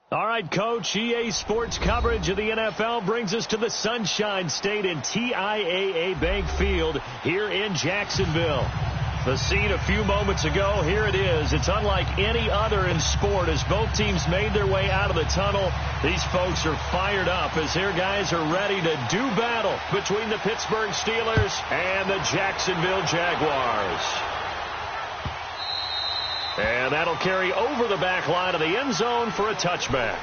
All right, Coach, EA Sports coverage of the NFL brings us to the Sunshine State in TIAA Bank Field here in Jacksonville. The scene a few moments ago, here it is. It's unlike any other in sport as both teams made their way out of the tunnel. These folks are fired up as their guys are ready to do battle between the Pittsburgh Steelers and the Jacksonville Jaguars. And that'll carry over the back line of the end zone for a touchback.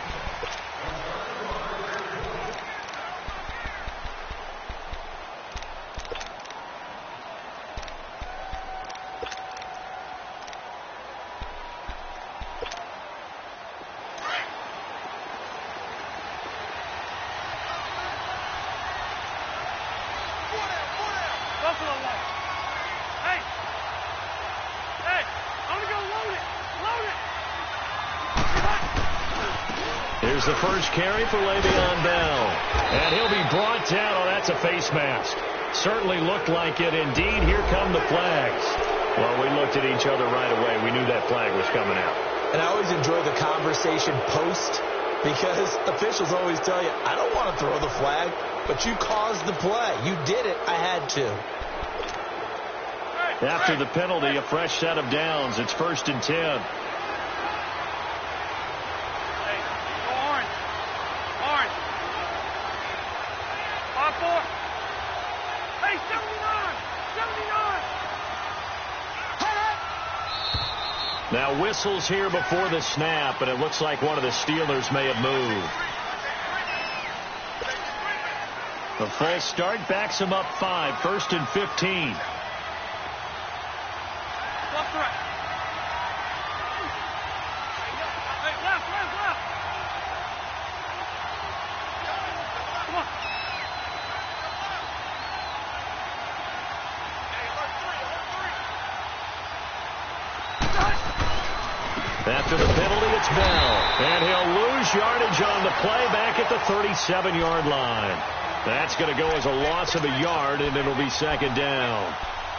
Here's the first carry for Le'Veon Bell. And he'll be brought down. Oh, that's a face mask. Certainly looked like it. Indeed, here come the flags. Well, we looked at each other right away. We knew that flag was coming out. And I always enjoy the conversation post because officials always tell you, I don't want to throw the flag, but you caused the play. You did it. I had to. After the penalty, a fresh set of downs. It's 1st and 10. Now whistles here before the snap, and it looks like one of the Steelers may have moved. The false start backs him up 5, 1st and 15. After the penalty, it's Bell. And he'll lose yardage on the play back at the 37-yard line. That's going to go as a loss of a yard, and it'll be 2nd down.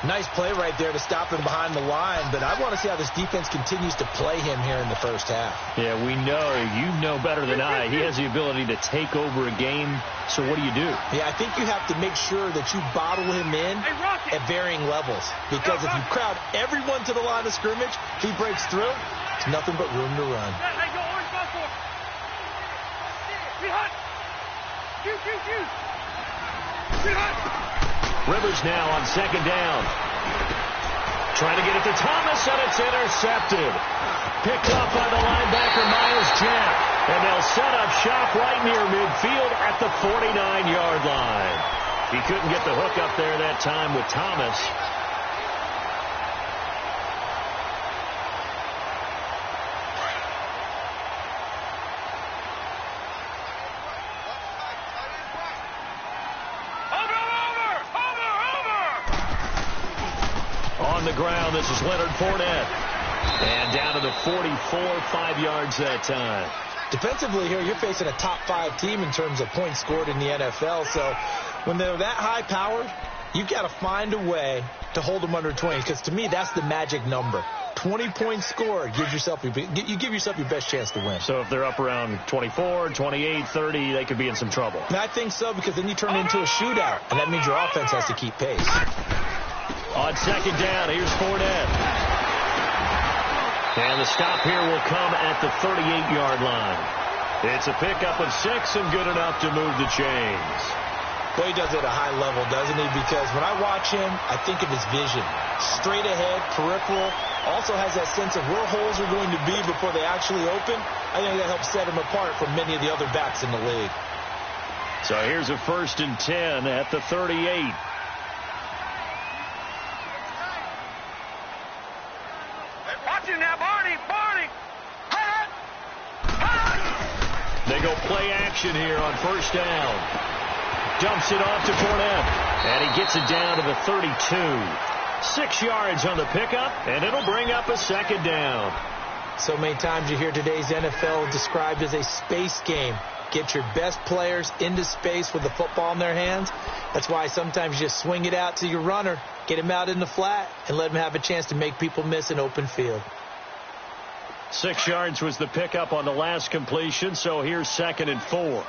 Nice play right there to stop him behind the line, but I want to see how this defense continues to play him here in the first half. Yeah, we know. You know better than I. He has the ability to take over a game, so what do you do? Yeah, I think you have to make sure that you bottle him in at varying levels, because if you crowd everyone to the line of scrimmage, if he breaks through, it's nothing but room to run. Rivers now on 2nd down. Trying to get it to Thomas, and it's intercepted. Picked up by the linebacker, Miles Jack. And they'll set up shop right near midfield at the 49-yard line. He couldn't get the hook up there that time with Thomas. On the ground, this is Leonard Fournette. And down to the 44, 5 yards that time. Defensively here, you're facing a top 5 team in terms of points scored in the NFL. So when they're that high powered, you've got to find a way to hold them under 20. Because to me, that's the magic number. 20 points scored gives yourself you give yourself your best chance to win. So if they're up around 24, 28, 30, they could be in some trouble. And I think so, because then you turn it into a shootout, and that means your offense has to keep pace. On 2nd down, here's Fournette. And the stop here will come at the 38-yard line. It's a pickup of 6 and good enough to move the chains. Well, he does it at a high level, doesn't he? Because when I watch him, I think of his vision. Straight ahead, peripheral. Also has that sense of where holes are going to be before they actually open. I think that helps set him apart from many of the other backs in the league. So here's a 1st and 10 at the 38. They go play action here on 1st down. Dumps it off to Fournette. And he gets it down to the 32. 6 yards on the pickup, and it'll bring up a 2nd down. So many times you hear today's NFL described as a space game. Get your best players into space with the football in their hands. That's why sometimes you just swing it out to your runner, get him out in the flat, and let him have a chance to make people miss an open field. 6 yards was the pickup on the last completion, so here's 2nd and 4.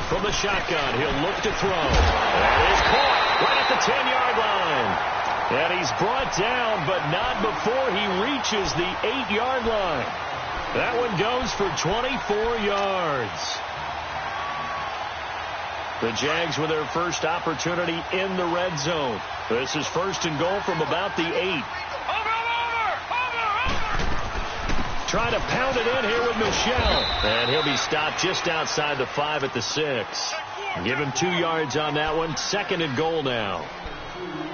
From the shotgun, he'll look to throw. And he's caught right at the 10-yard line. And he's brought down, but not before he reaches the 8-yard line. That one goes for 24 yards. The Jags with their first opportunity in the red zone. This is 1st and goal from about the 8. Trying to pound it in here with Michel. And he'll be stopped just outside the 5 at the 6. Give him 2 yards on that one. 2nd and goal now.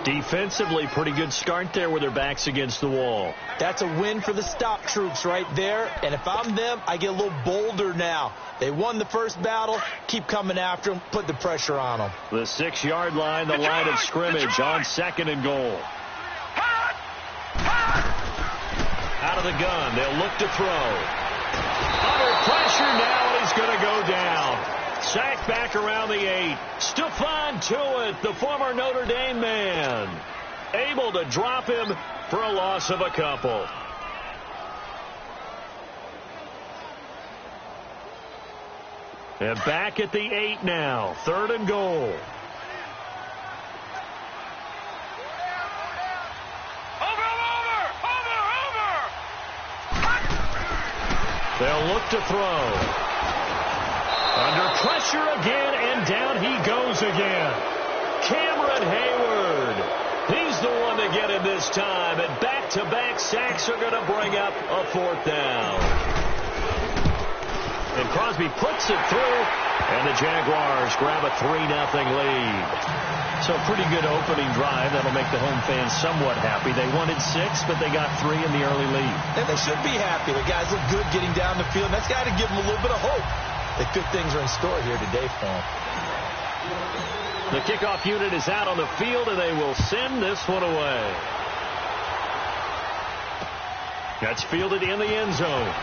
Defensively, pretty good start there with their backs against the wall. That's a win for the stop troops right there. And if I'm them, I get a little bolder now. They won the first battle. Keep coming after them. Put the pressure on them. The 6-yard line, the line of scrimmage on 2nd and goal. Out of the gun, they'll look to throw. Under pressure now, and he's going to go down. Sacked back around the 8. Stephon Tuitt, the former Notre Dame man, able to drop him for a loss of a couple. And back at the 8 now. 3rd and goal. They'll look to throw. Under pressure again, and down he goes again. Cameron Hayward. He's the one to get him this time, and back-to-back sacks are going to bring up a 4th down. And Crosby puts it through, and the Jaguars grab a 3-0 lead. So pretty good opening drive. That'll make the home fans somewhat happy. They wanted 6, but they got 3 in the early lead. And they should be happy. The guys look good getting down the field. That's got to give them a little bit of hope that good things are in store here today for them. The kickoff unit is out on the field, and they will send this one away. That's fielded in the end zone.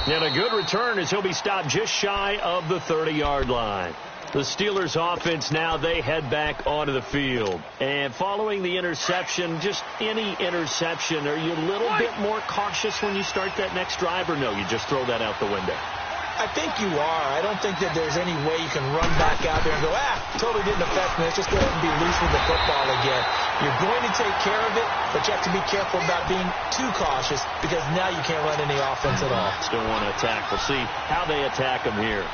And a good return as he'll be stopped just shy of the 30-yard line. The Steelers offense now, they head back onto the field. And following the interception, just any interception, are you a little bit more cautious when you start that next drive, or no, you just throw that out the window? I think you are. I don't think that there's any way you can run back out there and go, totally didn't affect me. Let's just go ahead and be loose with the football again. You're going to take care of it, but you have to be careful about being too cautious because now you can't run any offense at all. Still want to attack. We'll see how they attack them here.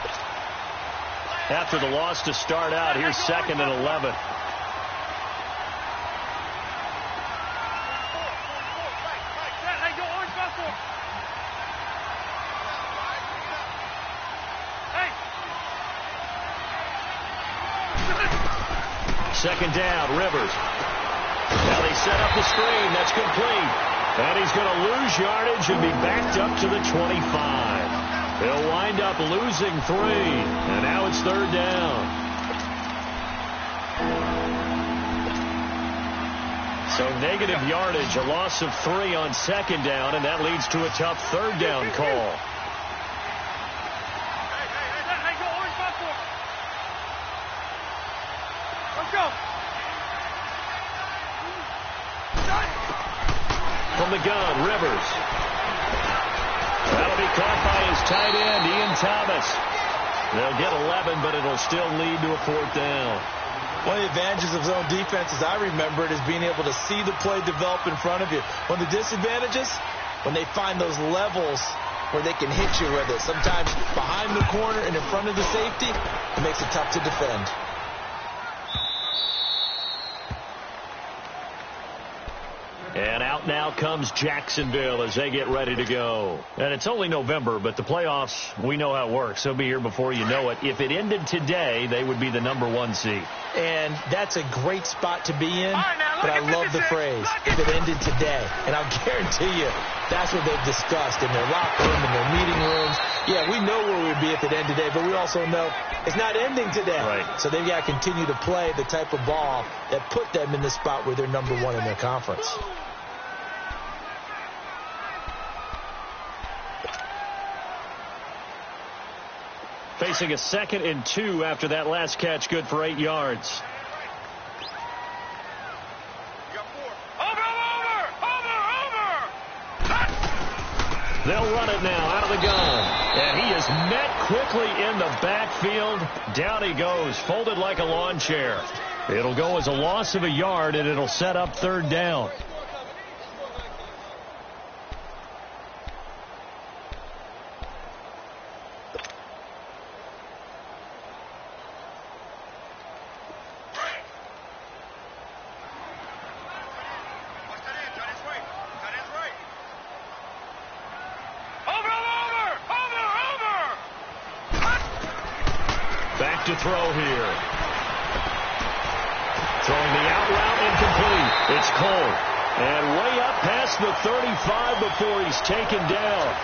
After the loss to start out, here's 2nd and 11. Second down, Rivers. Now they set up the screen. That's complete. And he's going to lose yardage and be backed up to the 25. He'll wind up losing 3. And now it's 3rd down. So negative yardage, a loss of 3 on 2nd down, and that leads to a tough 3rd down call. From the gun, Rivers. That'll be caught by his tight end, Ian Thomas. They'll get 11, but it'll still lead to a 4th down. One of the advantages of zone defense, as I remember it, is being able to see the play develop in front of you. One of the disadvantages, when they find those levels where they can hit you with it. Sometimes behind the corner and in front of the safety, it makes it tough to defend. And out now comes Jacksonville as they get ready to go. And it's only November, but the playoffs, we know how it works. They'll be here before you know it. If it ended today, they would be the #1 seed. And that's a great spot to be in, but I love the phrase, if it ended today. And I'll guarantee you, that's what they've discussed in their locker room, in their meeting rooms. Yeah, we know where we'd be if it ended today, but we also know it's not ending today. Right. So they've got to continue to play the type of ball that put them in the spot where they're #1 in their conference. Facing a 2nd and 2 after that last catch, good for 8 yards. They'll run it now out of the gun. And he is met quickly in the backfield. Down he goes, folded like a lawn chair. It'll go as a loss of a yard, and it'll set up 3rd down. To throw here. Throwing the out route incomplete. It's Cole. And way up past the 35 before he's taken down.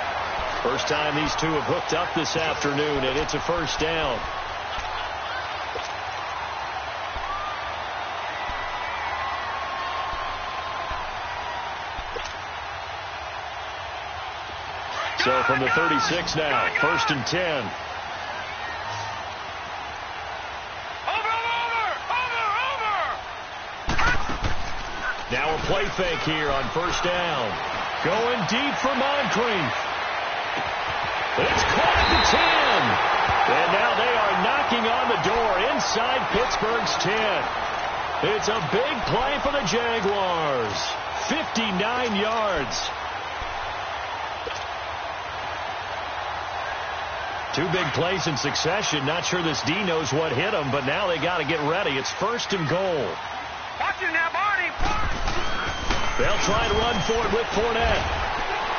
First time these two have hooked up this afternoon, and it's a 1st down. So from the 36 now, 1st and 10. Now a play fake here on 1st down. Going deep for Moncrief. It's caught at the 10. And now they are knocking on the door inside Pittsburgh's 10. It's a big play for the Jaguars. 59 yards. 2 big plays in succession. Not sure this D knows what hit them, but now they got to get ready. It's 1st and goal. Watch it now, Barney. They'll try and run for it with Fournette.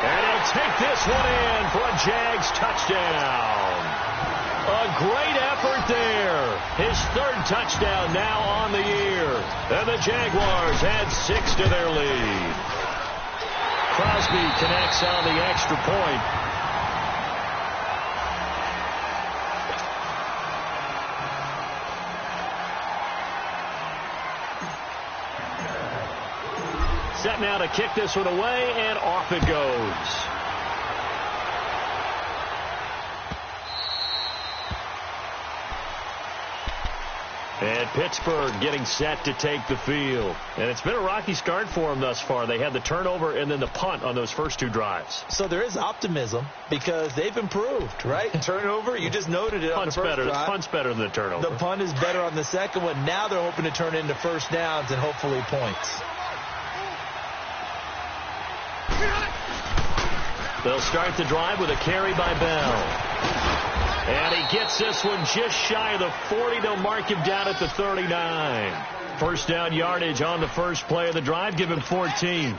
And he'll take this one in for a Jags touchdown. A great effort there. His 3rd touchdown now on the year. And the Jaguars add 6 to their lead. Crosby connects on the extra point. Set now to kick this one away, and off it goes. And Pittsburgh getting set to take the field. And it's been a rocky start for them thus far. They had the turnover and then the punt on those first 2 drives. So there is optimism because they've improved, right? Turnover, you just noted it on the first drive. Punt's better than the turnover. The punt is better on the second one. Now they're hoping to turn it into 1st downs and hopefully points. They'll start the drive with a carry by Bell. And he gets this one just shy of the 40. They'll mark him down at the 39. 1st down yardage on the first play of the drive. Give him 14.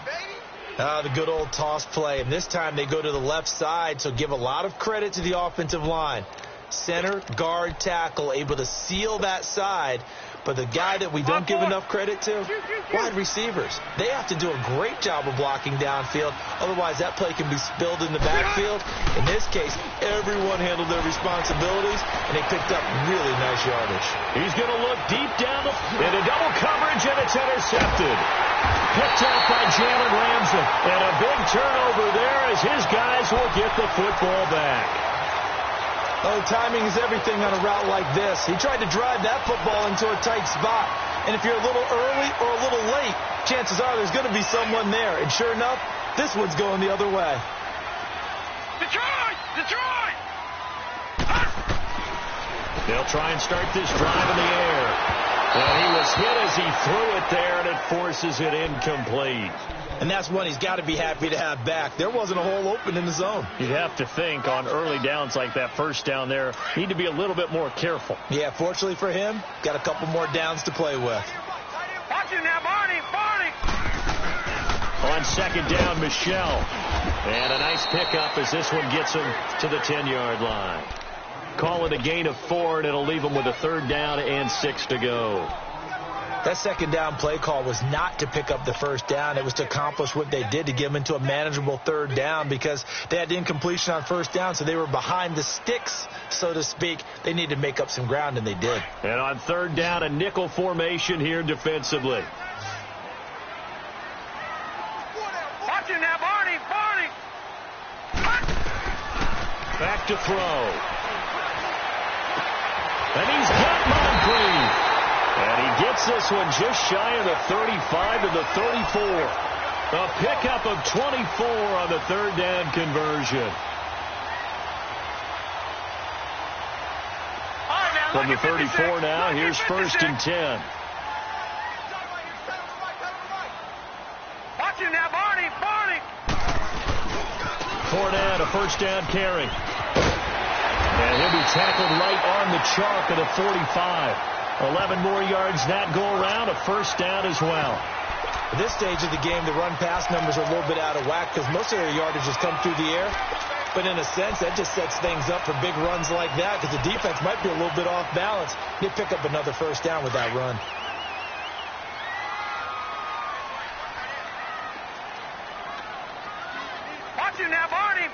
The good old toss play. And this time they go to the left side, so give a lot of credit to the offensive line. Center, guard, tackle, able to seal that side. But the guy that we don't give enough credit to, wide receivers. They have to do a great job of blocking downfield. Otherwise, that play can be spilled in the backfield. In this case, everyone handled their responsibilities, and they picked up really nice yardage. He's going to look deep down into double coverage, and it's intercepted. Picked off by Jalen Ramsey. And a big turnover there as his guys will get the football back. Oh, timing is everything on a route like this. He tried to drive that football into a tight spot. And if you're a little early or a little late, chances are there's going to be someone there. And sure enough, this one's going the other way. Detroit! Detroit! They'll try and start this drive in the air. And he was hit as he threw it there, and it forces it incomplete. And that's one he's got to be happy to have back. There wasn't a hole open in the zone. You'd have to think on early downs like that 1st down there, need to be a little bit more careful. Yeah, fortunately for him, got a couple more downs to play with. Watch it now, Barney! Barney! On 2nd down, Michelle. And a nice pickup as this one gets him to the 10-yard line. Call it a gain of 4, and it'll leave him with a 3rd down and 6 to go. That 2nd down play call was not to pick up the 1st down. It was to accomplish what they did, to get them into a manageable 3rd down, because they had incompletion on 1st down, so they were behind the sticks, so to speak. They needed to make up some ground, and they did. And on 3rd down, a nickel formation here defensively. Watch it now, Barney! Barney! Back to throw. And he's got Moncrief. And he gets this one just shy of the 35 to the 34. A pickup of 24 on the third down conversion. From the 34 now, here's 1st and 10. Watch him now, Barney. Fournette, a first down carry. And he'll be tackled right on the chalk of the 45. 11 more yards that go around, a first down as well. At this stage of the game, the run-pass numbers are a little bit out of whack because most of their yardage has come through the air. But in a sense, that just sets things up for big runs like that because the defense might be a little bit off balance. They pick up another first down with that run. Watch him now, Barney.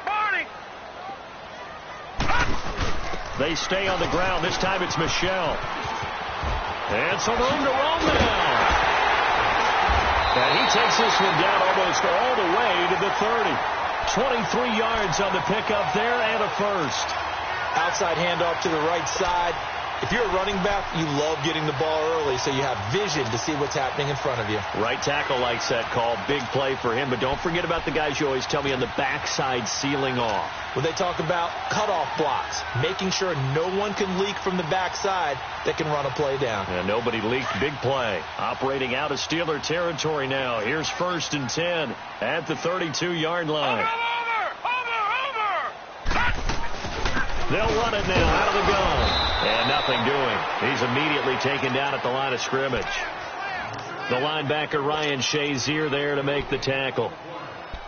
They stay on the ground. This time it's Michel. And some room to roam now. And he takes this one down almost all the way to the 30. 23 yards on the pickup there and a first. Outside handoff to the right side. If you're a running back, you love getting the ball early so you have vision to see what's happening in front of you. Right tackle likes that call. Big play for him. But don't forget about the guys you always tell me on the backside sealing off. When they talk about cutoff blocks, making sure no one can leak from the backside that can run a play down. And nobody leaked. Big play. Operating out of Steeler territory now. Here's 1st and 10 at the 32-yard line. Over. They'll run it now out of the gun. And nothing doing. He's immediately taken down at the line of scrimmage. The linebacker Ryan Shazier there to make the tackle.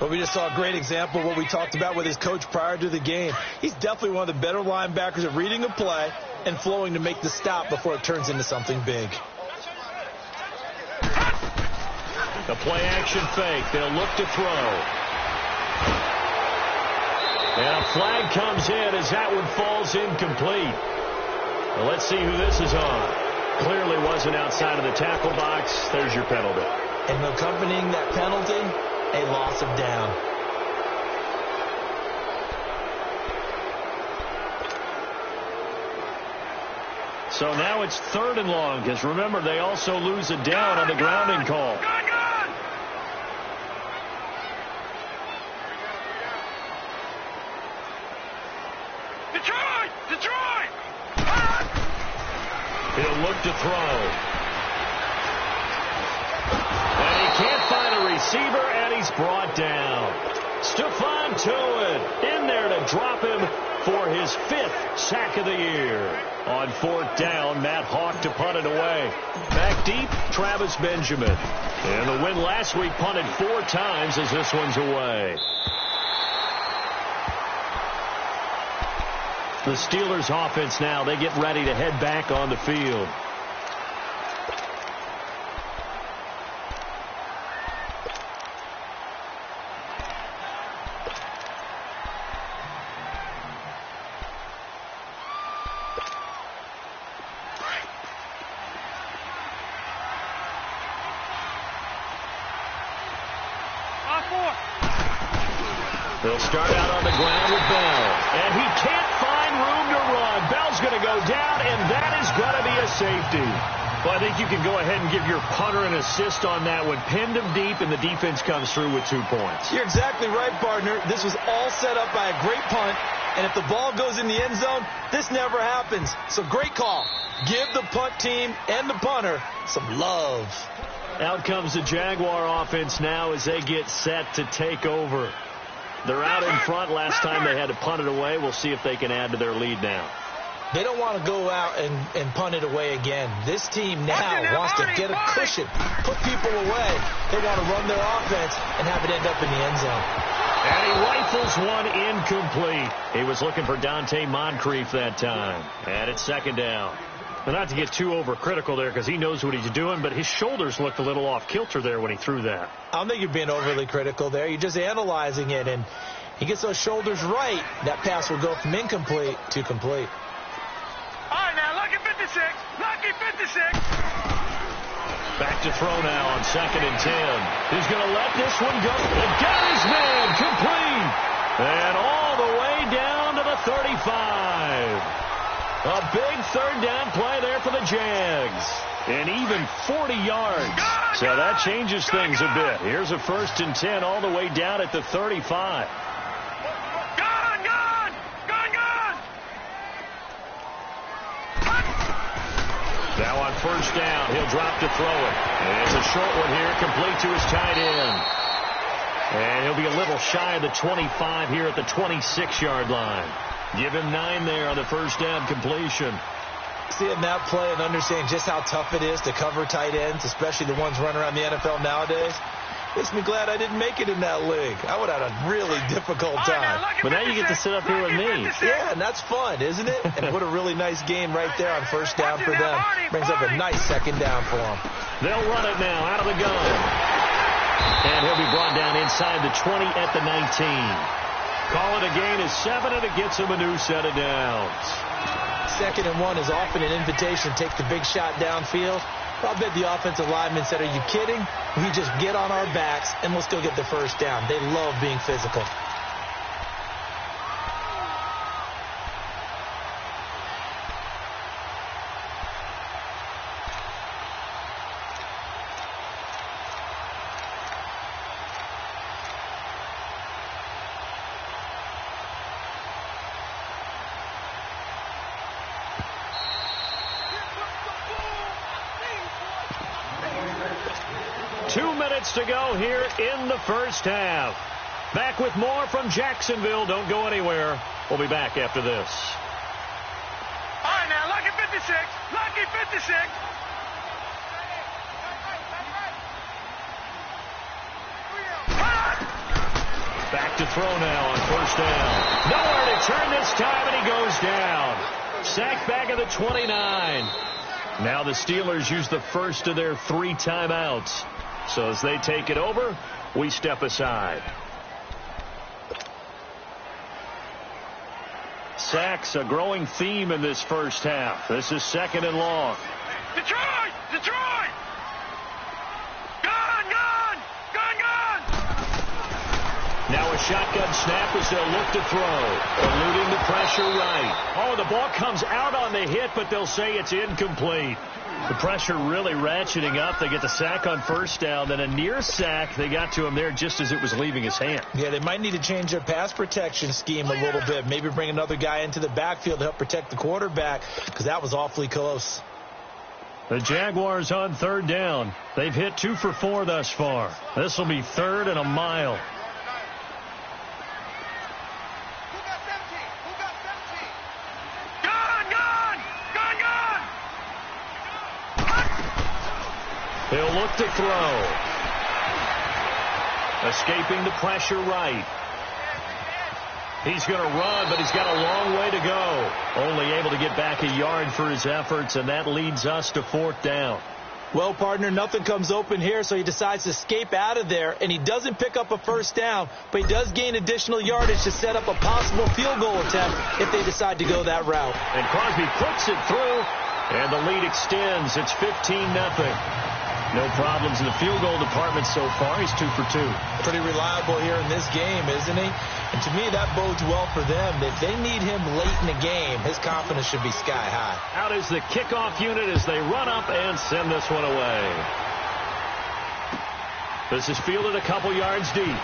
But we just saw a great example of what we talked about with his coach prior to the game. He's definitely one of the better linebackers at reading a play and flowing to make the stop before it turns into something big. The play-action fake. They'll look to throw. And a flag comes in as that one falls incomplete. Well, let's see who this is on. Clearly wasn't outside of the tackle box. There's your penalty. And accompanying that penalty, a loss of down. So now it's 3rd and long, because remember, they also lose a down on the grounding call. Detroit! He'll look to throw. And he can't find a receiver, and he's brought down. Stephon Tuitt in there to drop him for his 5th sack of the year. On 4th down, Matt Hawk to punt it away. Back deep, Travis Benjamin. And the win last week punted 4 times as this one's away. The Steelers offense now, they get ready to head back on the field. They'll start out on the ground with Bell. And he can't find room to run. Bell's going to go down, and that is going to be a safety. Well, I think you can go ahead and give your punter an assist on that one. Pinned him deep, and the defense comes through with 2 points. You're exactly right, partner. This was all set up by a great punt. And if the ball goes in the end zone, this never happens. So great call. Give the punt team and the punter some love. Out comes the Jaguar offense now as they get set to take over. They're out in front. Last time they had to punt it away. We'll see if they can add to their lead now. They don't want to go out and punt it away again. This team now wants to get a cushion, put people away. They want to run their offense and have it end up in the end zone. And he rifles one incomplete. He was looking for Dante Moncrief that time. And it's 2nd down. Now, not to get too overcritical there because he knows what he's doing, but his shoulders looked a little off kilter there when he threw that. I don't think you're being overly critical there. You're just analyzing it, and he gets those shoulders right. That pass will go from incomplete to complete. All right, now, lucky 56. Lucky 56. Back to throw now on 2nd and 10. He's going to let this one go. And got his man complete. And all the way down to the 35. A big third down play there for the Jags. And even 40 yards. So that changes things a bit. Here's a 1st and 10 all the way down at the 35. Now on 1st down, he'll drop to throw it. It's a short one here, complete to his tight end. And he'll be a little shy of the 25 here at the 26-yard line. Give him 9 there on the 1st down completion. Seeing that play and understanding just how tough it is to cover tight ends, especially the ones running around the NFL nowadays, makes me glad I didn't make it in that league. I would have had a really difficult time. But now you get to sit up here with me. Yeah, and that's fun, isn't it? And what a really nice game right there on 1st down for them. Brings up a nice 2nd down for them. They'll run it now out of the gun. And he'll be brought down inside the 20 at the 19. Call it a gain of 7, and it gets him a new set of downs. 2nd and 1 is often an invitation to take the big shot downfield. I bet the offensive lineman said, are you kidding? We just get on our backs and let's go get the 1st down. They love being physical. To go here in the 1st half. Back with more from Jacksonville. Don't go anywhere. We'll be back after this. All right, now, lucky 56. Lucky 56. Back to throw now on 1st down. Nowhere to turn this time, and he goes down. Sacked back at the 29. Now the Steelers use the first of their 3 timeouts. So as they take it over, we step aside. Sacks, a growing theme in this 1st half. This is 2nd and long. Detroit! Detroit! Gun! Gun! Gun! Gun! Now a shotgun snap as they'll look to throw. Eluding the pressure right. Oh, the ball comes out on the hit, but they'll say it's incomplete. The pressure really ratcheting up. They get the sack on 1st down, then a near sack. They got to him there just as it was leaving his hand. Yeah, they might need to change their pass protection scheme a little bit. Maybe bring another guy into the backfield to help protect the quarterback, because that was awfully close. The Jaguars on 3rd down. They've hit 2 for 4 thus far. This will be 3rd and a mile. He'll look to throw. Escaping the pressure right. He's going to run, but he's got a long way to go. Only able to get back a yard for his efforts, and that leads us to 4th down. Well, partner, nothing comes open here, so he decides to escape out of there, and he doesn't pick up a 1st down, but he does gain additional yardage to set up a possible field goal attempt if they decide to go that route. And Crosby puts it through, and the lead extends. It's 15-0. No problems in the field goal department so far. He's 2 for 2. Pretty reliable here in this game, isn't he? And to me, that bodes well for them. If they need him late in the game, his confidence should be sky high. Out is the kickoff unit as they run up and send this one away. This is fielded a couple yards deep.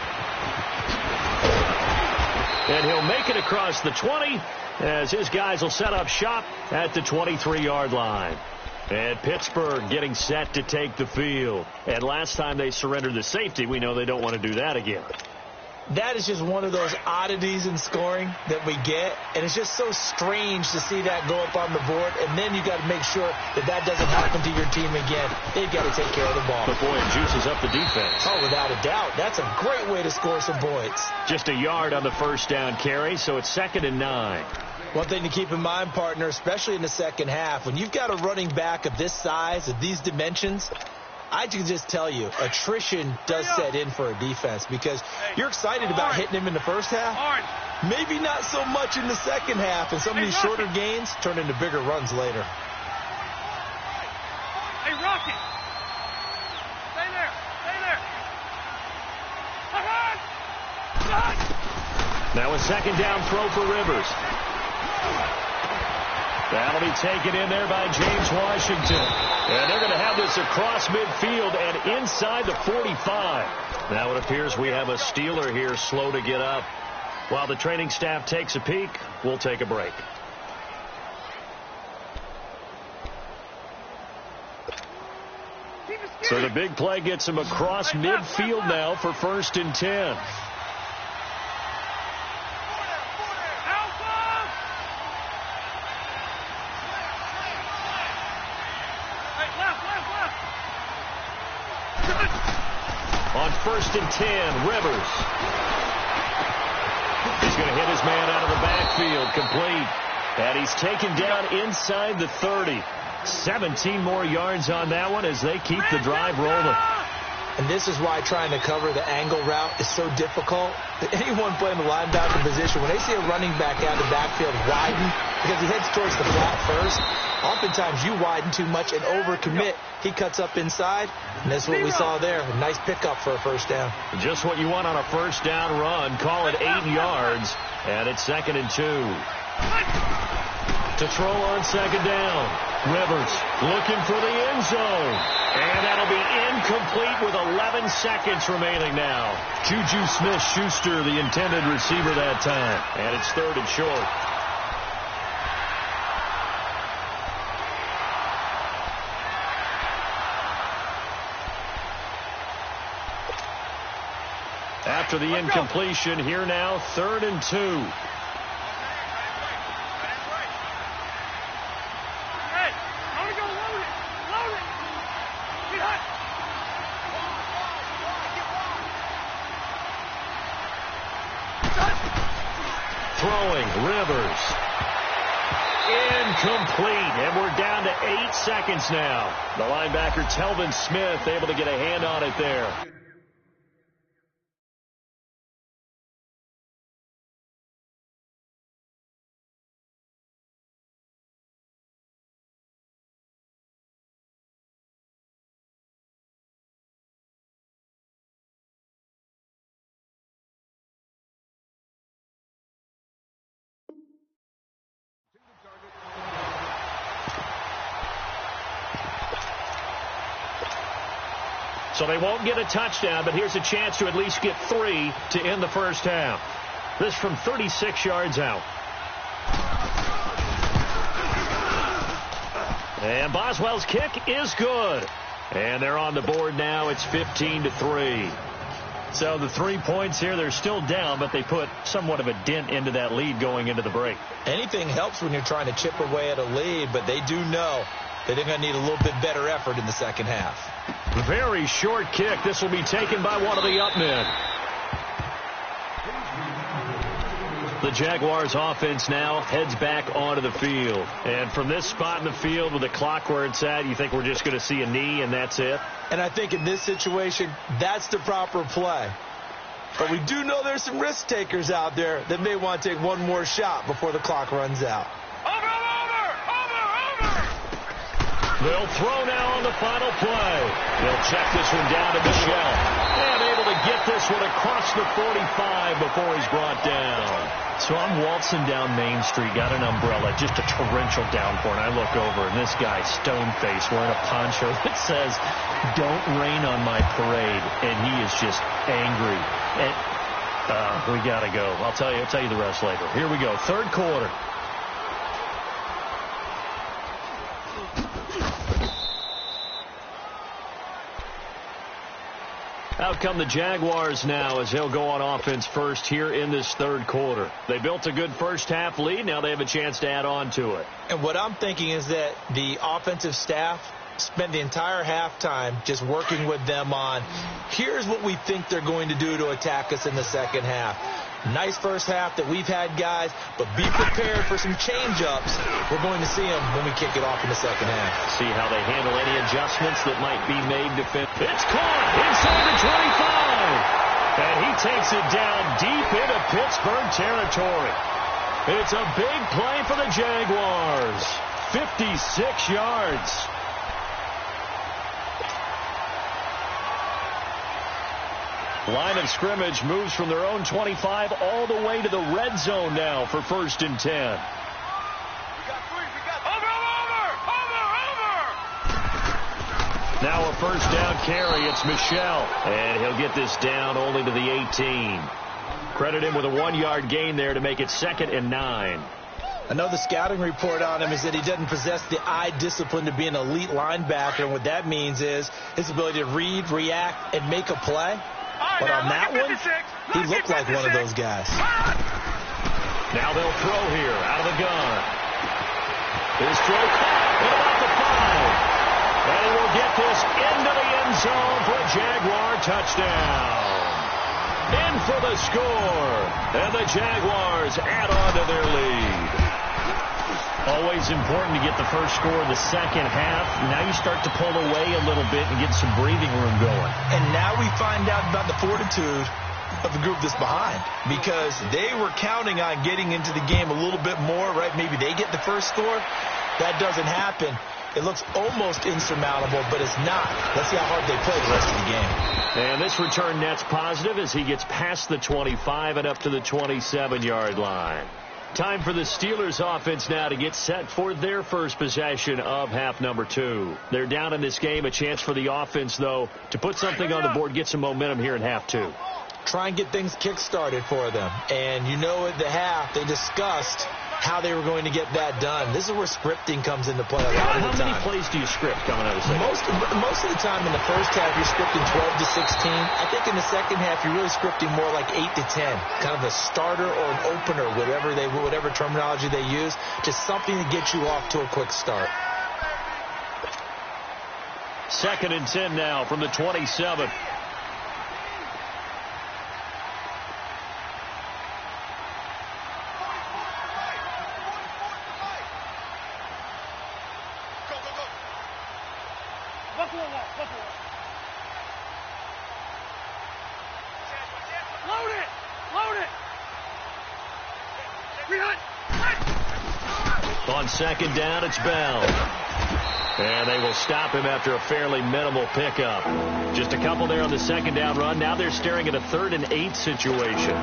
And he'll make it across the 20 as his guys will set up shop at the 23-yard line. And Pittsburgh getting set to take the field. And last time they surrendered the safety, we know they don't want to do that again. That is just one of those oddities in scoring that we get. And it's just so strange to see that go up on the board. And then you got to make sure that that doesn't happen to your team again. They've got to take care of the ball. But boy, it juices up the defense. Oh, without a doubt. That's a great way to score some points. Just a yard on the 1st down carry, so it's 2nd and 9. One thing to keep in mind, partner, especially in the 2nd half, when you've got a running back of this size, of these dimensions, I can just tell you, attrition does set in for a defense because you're excited about hitting him in the 1st half. Maybe not so much in the 2nd half, and some of these shorter gains turn into bigger runs later. Hey, Rocky. Stay there. Stay there. Now a 2nd down throw for Rivers. That'll be taken in there by James Washington. And they're going to have this across midfield and inside the 45. Now it appears we have a Steeler here slow to get up. While the training staff takes a peek, we'll take a break. So the big play gets him across midfield now for 1st and 10. On 1st and 10, Rivers. He's going to hit his man out of the backfield, complete. And he's taken down inside the 30. 17 more yards on that one as they keep the drive rolling. And this is why trying to cover the angle route is so difficult. Anyone playing the linebacker position, when they see a running back out of the backfield widen, because he heads towards the flat first, oftentimes you widen too much and overcommit. He cuts up inside, and that's what we saw there. A nice pickup for a 1st down. Just what you want on a 1st down run. Call it 8 yards, and it's 2nd and 2. To throw on 2nd down. Rivers looking for the end zone. And that'll be incomplete with 11 seconds remaining now. Juju Smith-Schuster, the intended receiver that time. And it's 3rd and short. After the incompletion, here now, 3rd and 2. Throwing, Rivers. Incomplete, and we're down to 8 seconds now. The linebacker, Telvin Smith, able to get a hand on it there. So they won't get a touchdown, but here's a chance to at least get 3 to end the 1st half. This from 36 yards out. And Boswell's kick is good. And they're on the board now. It's 15-3. So the 3 points here, they're still down, but they put somewhat of a dent into that lead going into the break. Anything helps when you're trying to chip away at a lead, but they do know that they're going to need a little bit better effort in the 2nd half. Very short kick. This will be taken by one of the up men. The Jaguars offense now heads back onto the field. And from this spot in the field with the clock where it's at, you think we're just going to see a knee and that's it? And I think in this situation, that's the proper play. But we do know there's some risk takers out there that may want to take one more shot before the clock runs out. They'll throw now on the final play. They'll check this one down to Michel. And able to get this one across the 45 before he's brought down. So I'm waltzing down Main Street, got an umbrella, just a torrential downpour, and I look over, and this guy, stone-faced, wearing a poncho that says, "Don't rain on my parade," and he is just angry. And we got to go. I'll tell you the rest later. Here we go, 3rd quarter. Out come the Jaguars now as they'll go on offense first here in this 3rd quarter. They built a good 1st half lead. Now they have a chance to add on to it. And what I'm thinking is that the offensive staff spend the entire halftime just working with them on, here's what we think they're going to do to attack us in the 2nd half. Nice 1st half that we've had, guys, but be prepared for some change-ups. We're going to see them when we kick it off in the 2nd half. See how they handle any adjustments that might be made to fit. It's caught inside the 25. And he takes it down deep into Pittsburgh territory. It's a big play for the Jaguars. 56 yards. Line of scrimmage moves from their own 25 all the way to the red zone now for 1st and 10. We got 3. first down carry. It's Michel. And he'll get this down only to the 18. Credit him with a 1-yard gain there to make it 2nd and 9. I know the scouting report on him is that he doesn't possess the eye discipline to be an elite linebacker. And what that means is his ability to read, react, and make a play. But on that one, he looked like one of those guys. Now they'll throw here out of the gun. His throw caught at about the 5. And he will get this into the end zone for a Jaguar touchdown. In for the score. And the Jaguars add on to their lead. Always important to get the first score in the second half. Now you start to pull away a little bit and get some breathing room going. And now we find out about the fortitude of the group that's behind, because they were counting on getting into the game a little bit more, right? Maybe they get the first score. That doesn't happen. It looks almost insurmountable, but it's not. Let's see how hard they play the rest of the game. And this return net's positive as he gets past the 25 and up to the 27-yard line. Time for the Steelers offense now to get set for their first possession of half number 2. They're down in this game. A chance for the offense, though, to put something on the board, get some momentum here in half 2. Try and get things kick-started for them. And you know at the half, they discussed how they were going to get that done. This is where scripting comes into play a lot of the time. How many plays do you script coming out of the second? Most of the time in the first half, you're scripting 12 to 16. I think in the second half, you're really scripting more like 8 to 10. Kind of a starter or an opener, whatever terminology they use. Just something to get you off to a quick start. 2nd and 10 now from the 27. On 2nd down, it's Bell. And they will stop him after a fairly minimal pickup. Just a couple there on the 2nd down run. Now they're staring at a 3rd and 8 situation.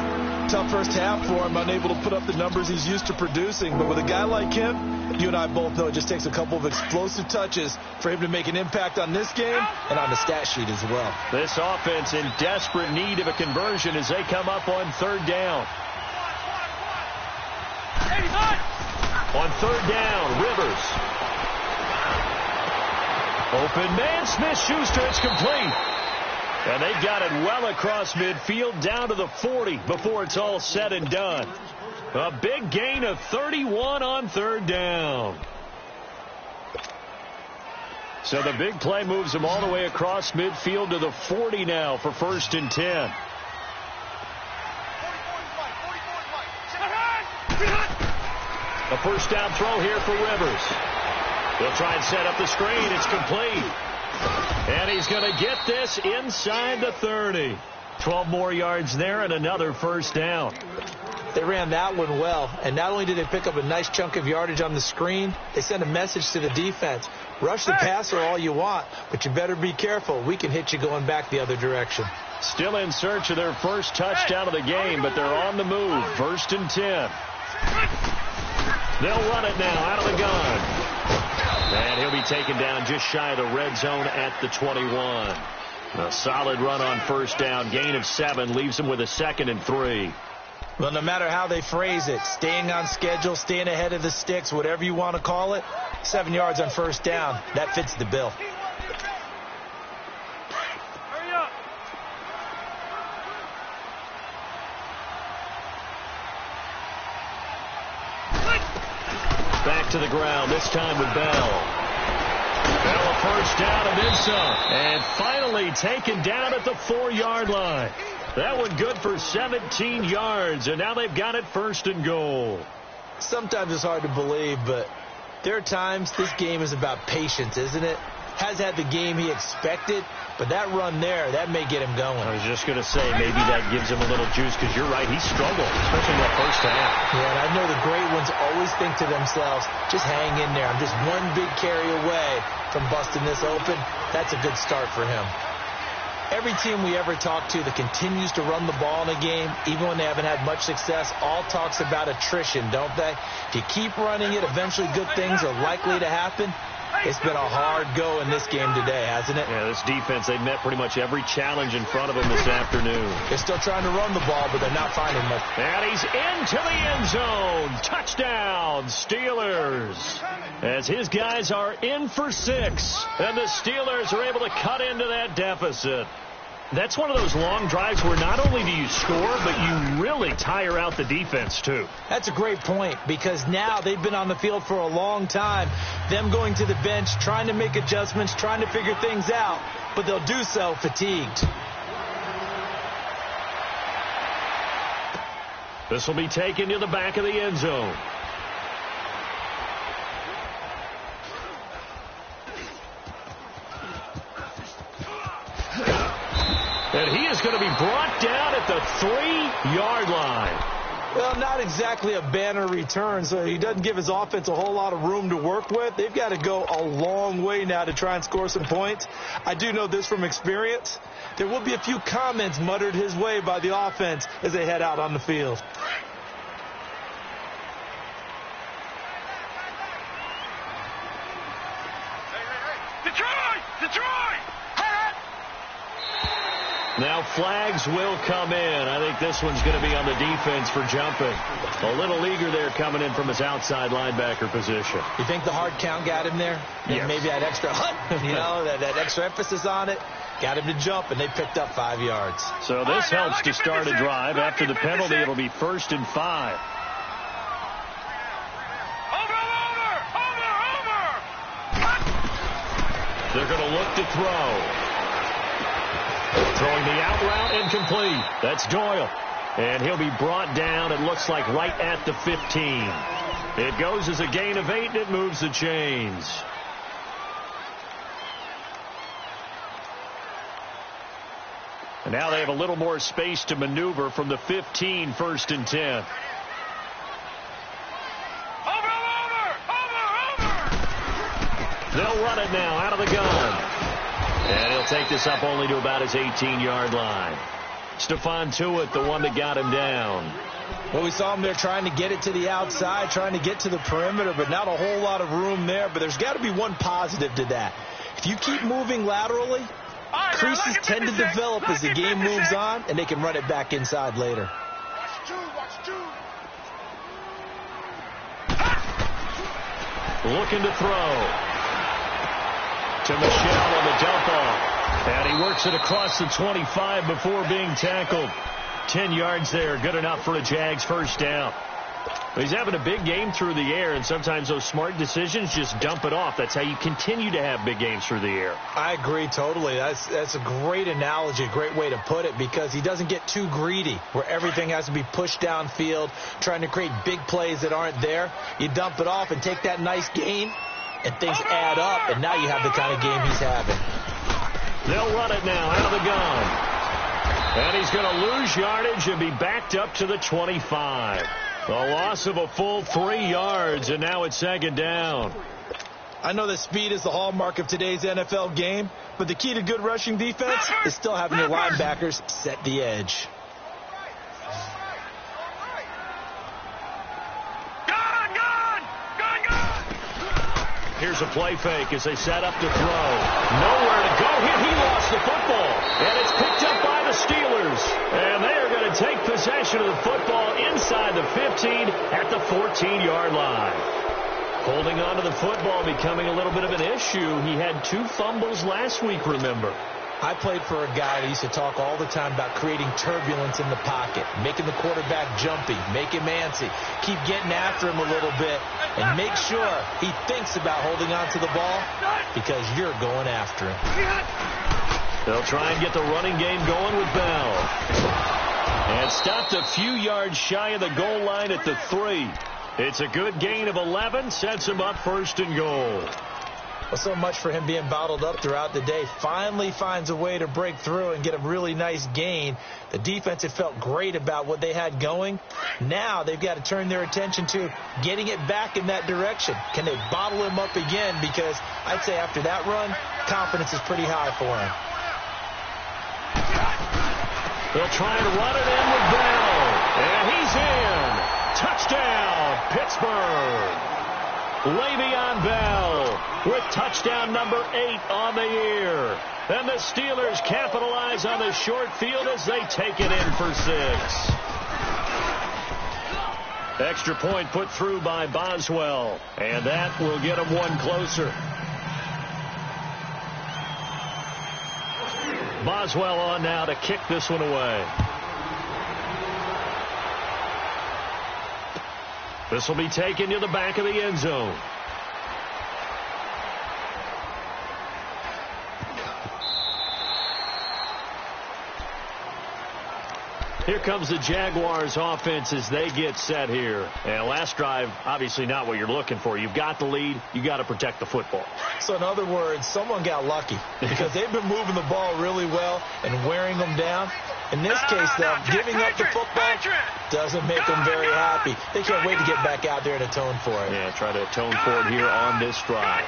Tough first half for him, unable to put up the numbers he's used to producing. But with a guy like him, you and I both know it just takes a couple of explosive touches for him to make an impact on this game and on the stat sheet as well. This offense in desperate need of a conversion as they come up on 3rd down. On 3rd down, Rivers. Open man, Smith-Schuster, it's complete. And they got it well across midfield down to the 40 before it's all said and done. A big gain of 31 on 3rd down. So the big play moves them all the way across midfield to the 40 now for 1st and 10. A first down throw here for Rivers. He'll try and set up the screen. It's complete. And he's going to get this inside the 30. 12 more yards there and another first down. They ran that one well. And not only did they pick up a nice chunk of yardage on the screen, they sent a message to the defense. Rush the passer all you want, but you better be careful. We can hit you going back the other direction. Still in search of their first touchdown of the game, but they're on the move. 1st and 10. They'll run it now out of the gun. And he'll be taken down just shy of the red zone at the 21. A solid run on 1st down. Gain of 7 leaves him with a 2nd and 3. Well, no matter how they phrase it, staying on schedule, staying ahead of the sticks, whatever you want to call it, 7 yards on 1st down, that fits the bill. Back to the ground, this time with Bell. Bell a first down and then some. And finally taken down at the 4-yard line. That one good for 17 yards, and now they've got it 1st and goal. Sometimes it's hard to believe, but there are times this game is about patience, isn't it? Has had the game he expected, but that run there, that may get him going. I was just going to say, maybe that gives him a little juice, because you're right, he struggled, especially in that first half. Yeah, and I know the great ones always think to themselves, just hang in there. I'm just one big carry away from busting this open. That's a good start for him. Every team we ever talk to that continues to run the ball in a game, even when they haven't had much success, all talks about attrition, don't they? If you keep running it, eventually good things are likely to happen. It's been a hard go in this game today, hasn't it? Yeah, this defense, they've met pretty much every challenge in front of them this afternoon. They're still trying to run the ball, but they're not finding much. And he's into the end zone. Touchdown, Steelers. As his guys are in for 6, and the Steelers are able to cut into that deficit. That's one of those long drives where not only do you score, but you really tire out the defense, too. That's a great point, because now they've been on the field for a long time. Them going to the bench, trying to make adjustments, trying to figure things out, but they'll do so fatigued. This will be taken to the back of the end zone. And he is going to be brought down at the 3-yard line. Well, not exactly a banner return, so he doesn't give his offense a whole lot of room to work with. They've got to go a long way now to try and score some points. I do know this from experience. There will be a few comments muttered his way by the offense as they head out on the field. Detroit! Now flags will come in. I think this one's going to be on the defense for jumping. A little eager there coming in from his outside linebacker position. You think the hard count got him there? Yes. Maybe that extra that extra emphasis on it got him to jump, and they picked up 5 yards. So this helps to start a drive. After the penalty, it'll be 1st and 5. They're going to look to throw. Throwing the out route, incomplete. That's Doyle. And he'll be brought down, it looks like, right at the 15. It goes as a gain of 8, and it moves the chains. And now they have a little more space to maneuver from the 15, 1st and 10. They'll run it now out of the gun. And he'll take this up only to about his 18-yard line. Stephon Tuitt, the one that got him down. Well, we saw him there trying to get it to the outside, trying to get to the perimeter, but not a whole lot of room there. But there's got to be one positive to that. If you keep moving laterally, creases tend to develop as the game moves on, and they can run it back inside later. Looking to throw. To Michel on the dump off. And he works it across the 25 before being tackled. 10 yards there. Good enough for a Jags first down. He's having a big game through the air, and sometimes those smart decisions just dump it off. That's how you continue to have big games through the air. I agree totally. That's a great analogy, a great way to put it, because he doesn't get too greedy where everything has to be pushed downfield, trying to create big plays that aren't there. You dump it off and take that nice gain, and things add up, and now you have the kind of game he's having. They'll run it now out of the gun. And he's going to lose yardage and be backed up to the 25. A loss of a full 3 yards, and now it's 2nd down. I know that speed is the hallmark of today's NFL game, but the key to good rushing defense is still having your linebackers set the edge. Here's a play fake as they set up to throw. Nowhere to go here. He lost the football. And it's picked up by the Steelers. And they are going to take possession of the football inside the 15 at the 14-yard line. Holding on to the football becoming a little bit of an issue. He had 2 fumbles last week, remember. I played for a guy that used to talk all the time about creating turbulence in the pocket, making the quarterback jumpy, make him antsy, keep getting after him a little bit, and make sure he thinks about holding on to the ball because you're going after him. They'll try and get the running game going with Bell. And stopped a few yards shy of the goal line at the 3. It's a good gain of 11, sets him up 1st and goal. Well, so much for him being bottled up throughout the day. Finally finds a way to break through and get a really nice gain. The defense had felt great about what they had going. Now they've got to turn their attention to getting it back in that direction. Can they bottle him up again? Because I'd say after that run, confidence is pretty high for him. They'll try and run it in with Bell. And he's in. Touchdown, Pittsburgh. Le'Veon Bell with touchdown number 8 on the year. And the Steelers capitalize on the short field as they take it in for 6. Extra point put through by Boswell. And that will get them one closer. Boswell on now to kick this one away. This will be taken to the back of the end zone. Here comes the Jaguars offense as they get set here. And last drive, obviously not what you're looking for. You've got the lead. You got to protect the football. So in other words, someone got lucky because they've been moving the ball really well and wearing them down. In this case, though, giving up the football doesn't make them very happy. They can't wait to get back out there and atone for it. Yeah, try to atone for it here on this drive.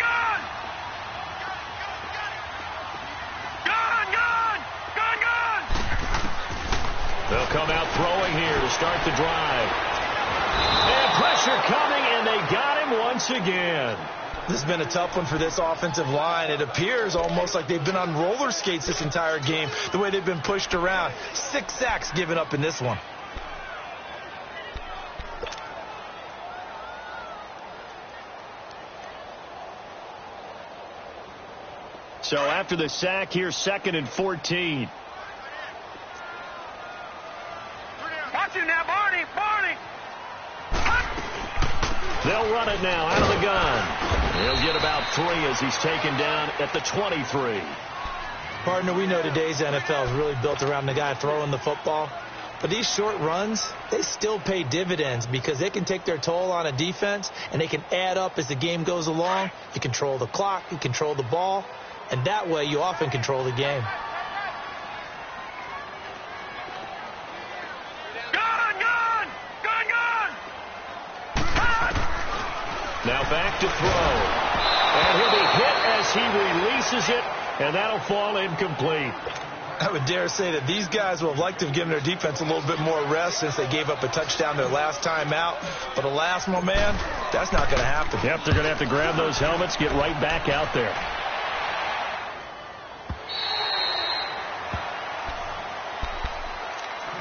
They'll come out throwing here to start the drive. And pressure coming, and they got him once again. This has been a tough one for this offensive line. It appears almost like they've been on roller skates this entire game, the way they've been pushed around. 6 sacks given up in this one. So after the sack here, 2nd and 14. Watch it now, Barney. They'll run it now out of the gun. He'll get about 3 as he's taken down at the 23. Partner, we know today's NFL is really built around the guy throwing the football. But these short runs, they still pay dividends because they can take their toll on a defense and they can add up as the game goes along. You control the clock, you control the ball, and that way you often control the game. Now back to throw. And he'll be hit as he releases it, and that'll fall incomplete. I would dare say that these guys will have liked to have given their defense a little bit more rest since they gave up a touchdown their last time out. But alas, my man, that's not going to happen. Yep, they're going to have to grab those helmets, get right back out there.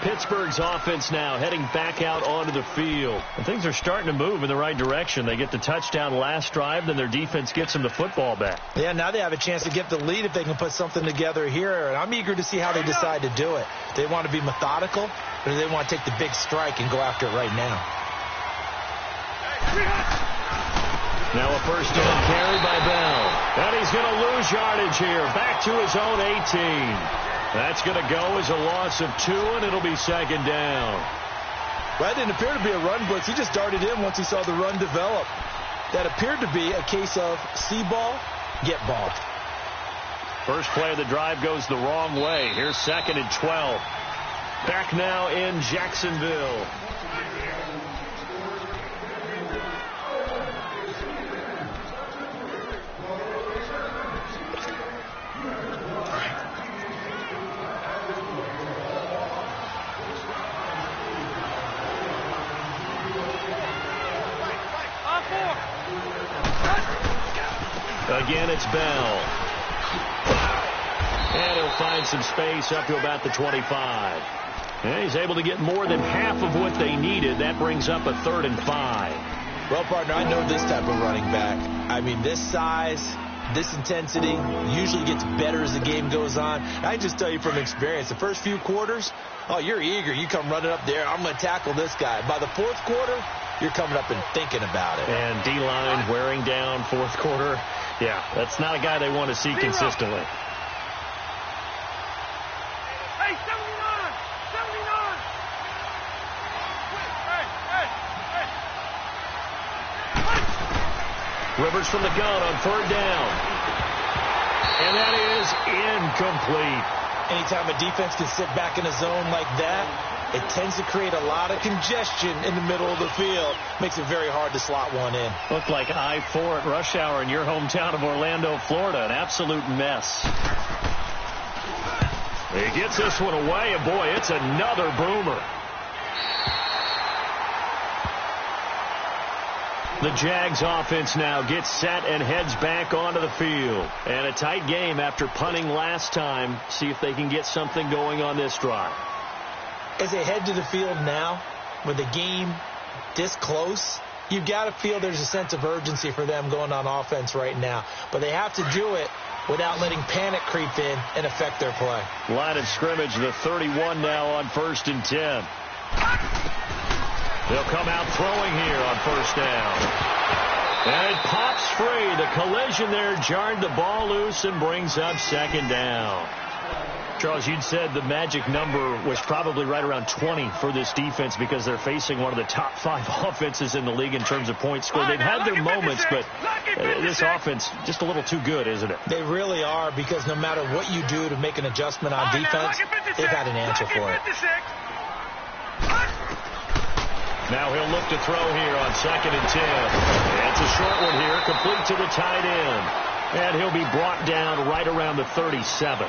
Pittsburgh's offense now heading back out onto the field. And things are starting to move in the right direction. They get the touchdown last drive, then their defense gets them the football back. Yeah, now they have a chance to get the lead if they can put something together here. And I'm eager to see how they decide to do it. Do they want to be methodical, or do they want to take the big strike and go after it right now? Now a first down carry by Bell. And he's going to lose yardage here. Back to his own 18. That's going to go as a loss of 2, and it'll be 2nd down. Well, that didn't appear to be a run blitz. He just darted in once he saw the run develop. That appeared to be a case of see ball, get ball. First play of the drive goes the wrong way. Here's 2nd and 12. Back now in Jacksonville. Again, it's Bell. And he'll find some space up to about the 25. And he's able to get more than half of what they needed. That brings up a 3rd and 5. Well, partner, I know this type of running back. I mean, this size, this intensity usually gets better as the game goes on. I can just tell you from experience, the first few quarters, oh, you're eager. You come running up there. I'm going to tackle this guy. By the 4th quarter, you're coming up and thinking about it. And D-line wearing down 4th quarter. Yeah, that's not a guy they want to see consistently. Hey, 79! 79! Hey! Rivers from the gun on 3rd down. And that is incomplete. Anytime a defense can sit back in a zone like that, it tends to create a lot of congestion in the middle of the field. Makes it very hard to slot one in. Looked like I-4 at rush hour in your hometown of Orlando, Florida. An absolute mess. He gets this one away, and boy, it's another boomer. The Jags offense now gets set and heads back onto the field. And a tight game after punting last time. See if they can get something going on this drive. As they head to the field now, with the game this close, you've got to feel there's a sense of urgency for them going on offense right now. But they have to do it without letting panic creep in and affect their play. Line of scrimmage, the 31 now on 1st and 10. They'll come out throwing here on 1st down. And it pops free. The collision there jarred the ball loose and brings up 2nd down. Charles, you'd said the magic number was probably right around 20 for this defense because they're facing one of the top 5 offenses in the league in terms of points scored. They've had their moments, but this offense just a little too good, isn't it? They really are, because no matter what you do to make an adjustment on defense, they've had an answer for it. Now he'll look to throw here on 2nd and 10. It's a short one here, complete to the tight end. And he'll be brought down right around the 37.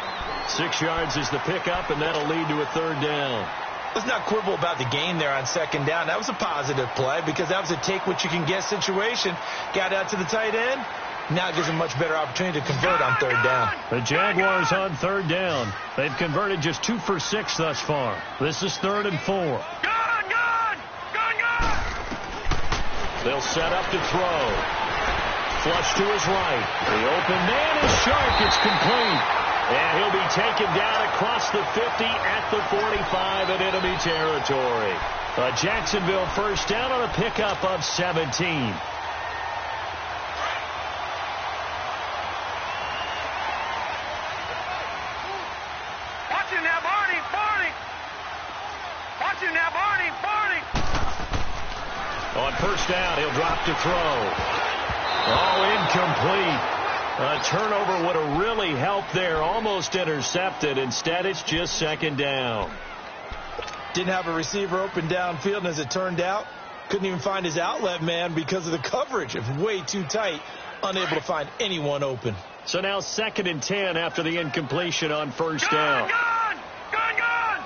6 yards is the pickup, and that'll lead to a 3rd down. Let's not quibble about the gain there on 2nd down. That was a positive play because that was a take-what-you-can-get situation. Got out to the tight end. Now it gives them a much better opportunity to convert on 3rd down. The Jaguars on 3rd down. They've converted just 2 for 6 thus far. This is 3rd and 4. They'll set up to throw. Flush to his right. The open man is sharp. It's complete. And he'll be taken down across the 50 at the 45 in enemy territory. A Jacksonville 1st down on a pickup of 17. Watch him now, Barney. Watch him now, Barney. On 1st down, he'll drop to throw. Oh, incomplete. A turnover would have really helped there. Almost intercepted. Instead, it's just 2nd down. Didn't have a receiver open downfield, and as it turned out, couldn't even find his outlet man because of the coverage. It was way too tight. Unable to find anyone open. So now 2nd and 10 after the incompletion on 1st down. Gone!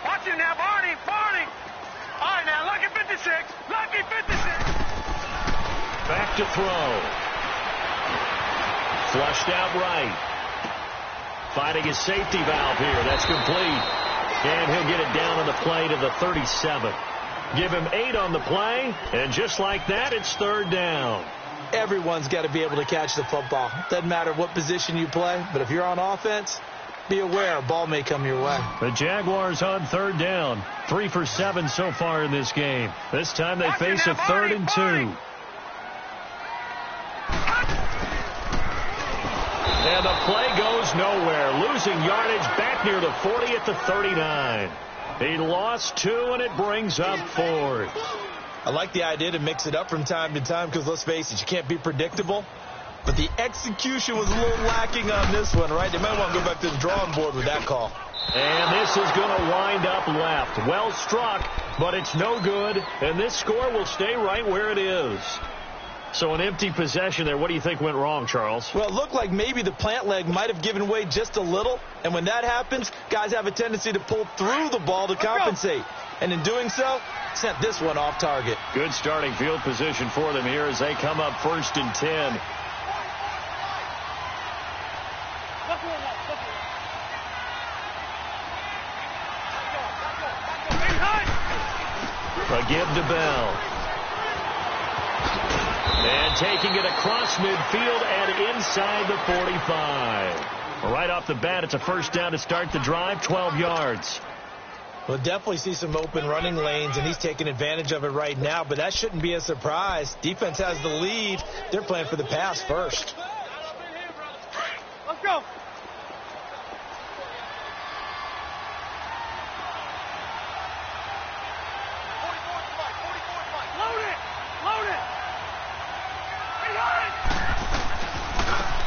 Watch him now, Barney. All right, now, lucky 56. Back to throw. Flushed out right. Finding his safety valve here. That's complete. And he'll get it down on the play to the 37. Give him 8 on the play. And just like that, it's 3rd down. Everyone's got to be able to catch the football. Doesn't matter what position you play, but if you're on offense, be aware a ball may come your way. The Jaguars on 3rd down. 3 for 7 so far in this game. This time they face a 3rd and 2. And the play goes nowhere. Losing yardage back near the 40 at the 39. He lost 2, and it brings up 4th. I like the idea to mix it up from time to time because, let's face it, you can't be predictable. But the execution was a little lacking on this one, right? They might want to go back to the drawing board with that call. And this is going to wind up left. Well struck, but it's no good. And this score will stay right where it is. So an empty possession there. What do you think went wrong, Charles? Well, it looked like maybe the plant leg might have given way just a little. And when that happens, guys have a tendency to pull through the ball to compensate. And in doing so, sent this one off target. Good starting field position for them here as they come up 1st and 10. A give to Bell. And taking it across midfield and inside the 45. Right off the bat, it's a 1st down to start the drive, 12 yards. We'll definitely see some open running lanes, and he's taking advantage of it right now, but that shouldn't be a surprise. Defense has the lead. They're playing for the pass first. Let's go.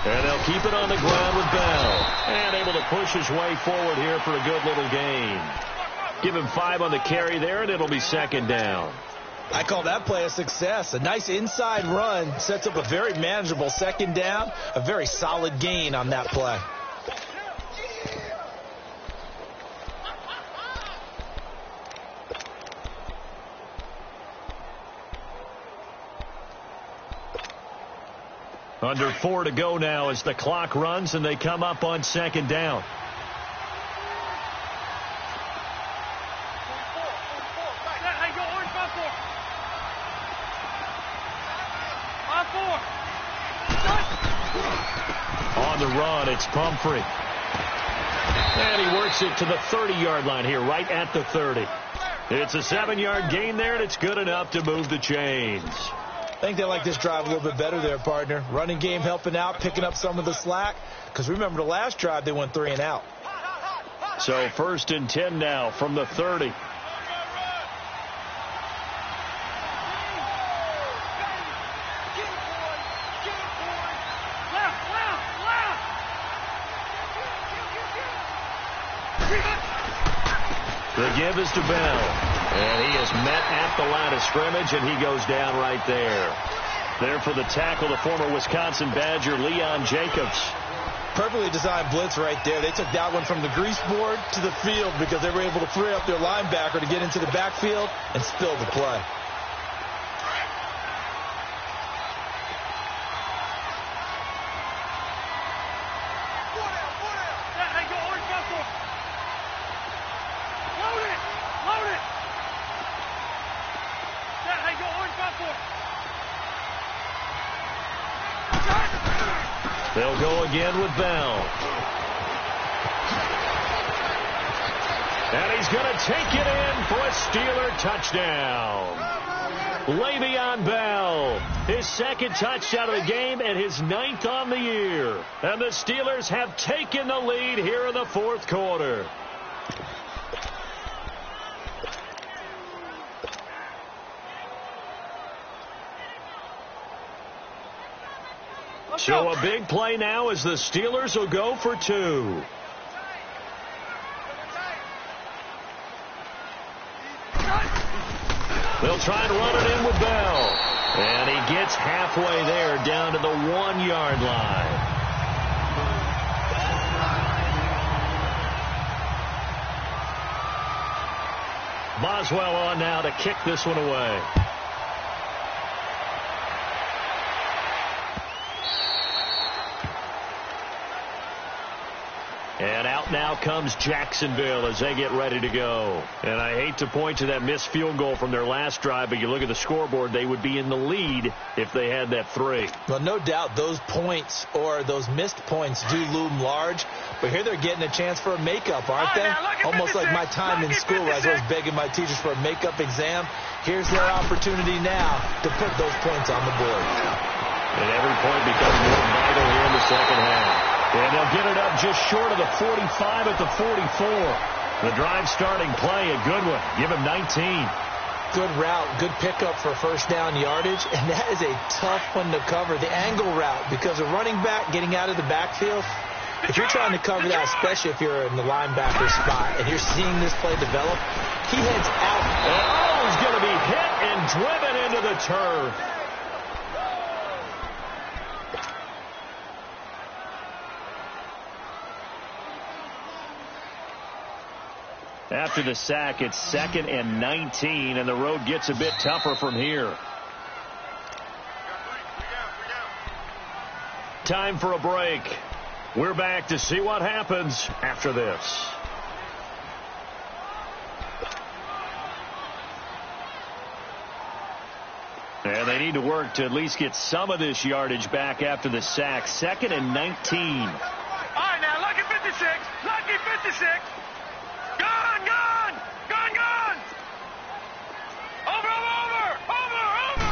And they'll keep it on the ground with Bell. And able to push his way forward here for a good little gain. Give him 5 on the carry there, and it'll be 2nd down. I call that play a success. A nice inside run sets up a very manageable 2nd down. A very solid gain on that play. Under 4 to go now as the clock runs and they come up on second down. On the run, it's Pumphrey. And he works it to the 30-yard line here, right at the 30. It's a 7-yard gain there, and it's good enough to move the chains. I think they like this drive a little bit better there, partner. Running game helping out, picking up some of the slack. Because remember, the last drive, they went 3 and out. So 1st and 10 now from the 30. The give is to Bell. And he is met at the line of scrimmage, and he goes down right there. There for the tackle, the former Wisconsin Badger, Leon Jacobs. Perfectly designed blitz right there. They took that one from the grease board to the field because they were able to free up their linebacker to get into the backfield and spill the play. They'll go again with Bell. And he's going to take it in for a Steeler touchdown. Le'Veon Bell, his 2nd touchdown of the game and his 9th on the year. And the Steelers have taken the lead here in the 4th quarter. So a big play now as the Steelers will go for 2. They'll try and run it in with Bell. And he gets halfway there down to the 1-yard line. Boswell on now to kick this one away. And out now comes Jacksonville as they get ready to go. And I hate to point to that missed field goal from their last drive, but you look at the scoreboard, they would be in the lead if they had that 3. Well, no doubt those points or those missed points do loom large. But here they're getting a chance for a makeup, aren't they? Almost like my time in school where I was always begging my teachers for a makeup exam. Here's their opportunity now to put those points on the board. And every point becomes more vital here in the second half. And they'll get it up just short of the 45 at the 44. The drive starting play, a good one. Give him 19. Good route, good pickup for 1st down yardage. And that is a tough one to cover. The angle route, because a running back getting out of the backfield, if you're trying to cover that, especially if you're in the linebacker spot, and you're seeing this play develop, he heads out. Oh, he's going to be hit and driven into the turf. After the sack, it's 2nd and 19, and the road gets a bit tougher from here. Time for a break. We're back to see what happens after this. And they need to work to at least get some of this yardage back after the sack. 2nd and 19. All right, now, lucky 56. Lucky 56. Gone, gone. Gone, gone. Over, over, over, over.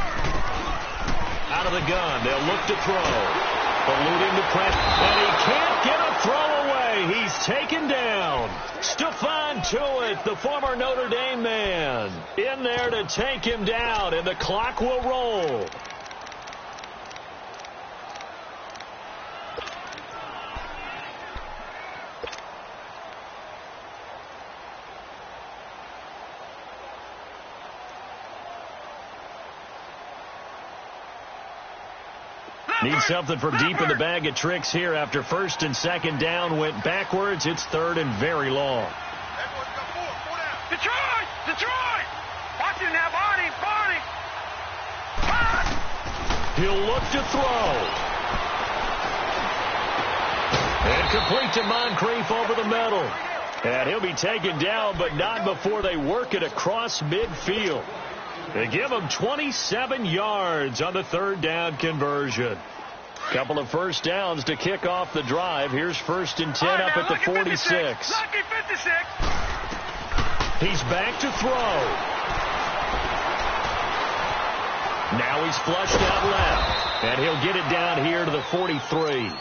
Out of the gun. They'll look to throw. Eluding the press. And he can't get a throw away. He's taken down. Stephon Tuitt, the former Notre Dame man, in there to take him down, and the clock will roll. Need something from deep in the bag of tricks here after 1st and 2nd down went backwards. It's 3rd and very long. Detroit! Detroit! Watch it now, Barney! Barney! He'll look to throw. And complete to Moncrief over the middle. And he'll be taken down, but not before they work it across midfield. They give him 27 yards on the third down conversion. Couple of first downs to kick off the drive. Here's 1st and 10 up at the 46. Lucky 56. He's back to throw. Now he's flushed out left. And he'll get it down here to the 43.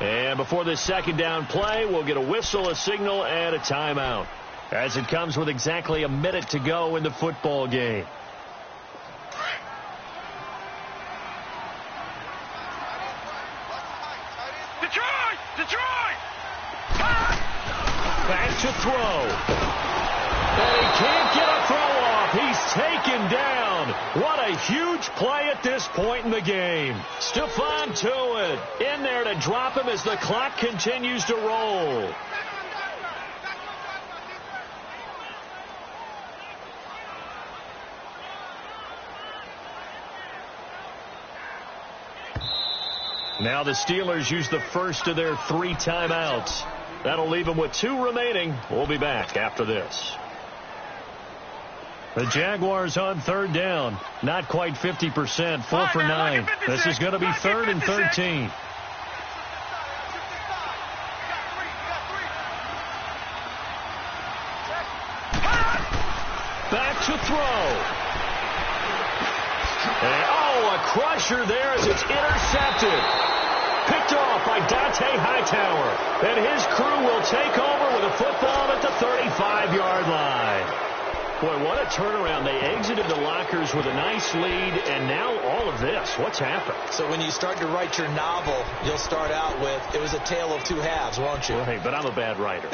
And before this second down play, we'll get a whistle, a signal, and a timeout, as it comes with exactly a minute to go in the football game. Detroit! Back to throw. And he can't get a throw off. He's taken down. What a huge play at this point in the game. Stephon Tuitt in there to drop him as the clock continues to roll. Now the Steelers use the first of their 3 timeouts. That'll leave them with 2 remaining. We'll be back after this. The Jaguars on third down. Not quite 50%. 4 for 9. This is going to be 3rd and 13. Back to throw. And, a crusher there as it's intercepted. Picked off by Dante Hightower. And his crew will take over with a football at the 35-yard line. Boy, what a turnaround. They exited the lockers with a nice lead, and now all of this. What's happened? So when you start to write your novel, you'll start out with, it was a tale of 2 halves, won't you? Right, but I'm a bad writer.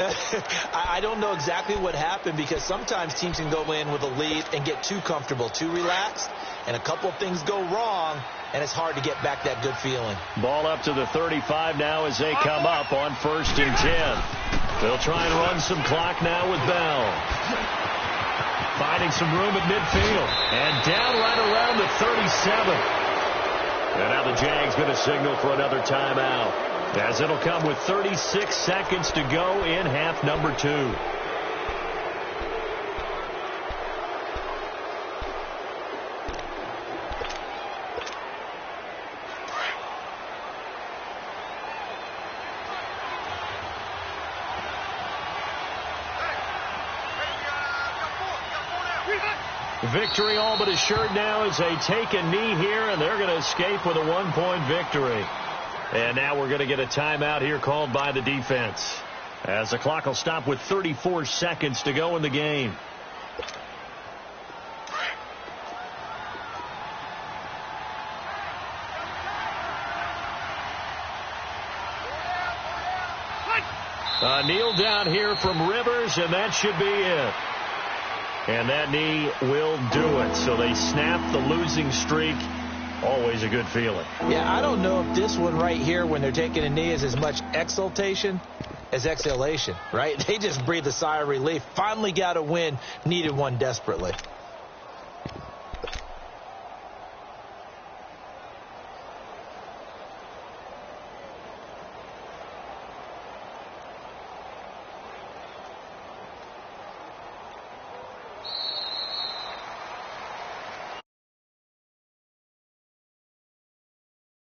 I don't know exactly what happened, because sometimes teams can go in with a lead and get too comfortable, too relaxed, and a couple of things go wrong, and it's hard to get back that good feeling. Ball up to the 35 now as they come up on 1st and 10. They'll try and run some clock now with Bell. Finding some room at midfield. And down right around the 37. And now the Jags going to signal for another timeout, as it'll come with 36 seconds to go in half number 2. Victory all but assured now as they take a knee here, and they're going to escape with a 1-point victory. And now we're going to get a timeout here called by the defense, as the clock will stop with 34 seconds to go in the game. A kneel down here from Rivers, and that should be it. And that knee will do it. So they snap the losing streak. Always a good feeling. Yeah, I don't know if this one right here, when they're taking a knee, is as much exultation as exhalation, right? They just breathe a sigh of relief. Finally got a win. Needed one desperately.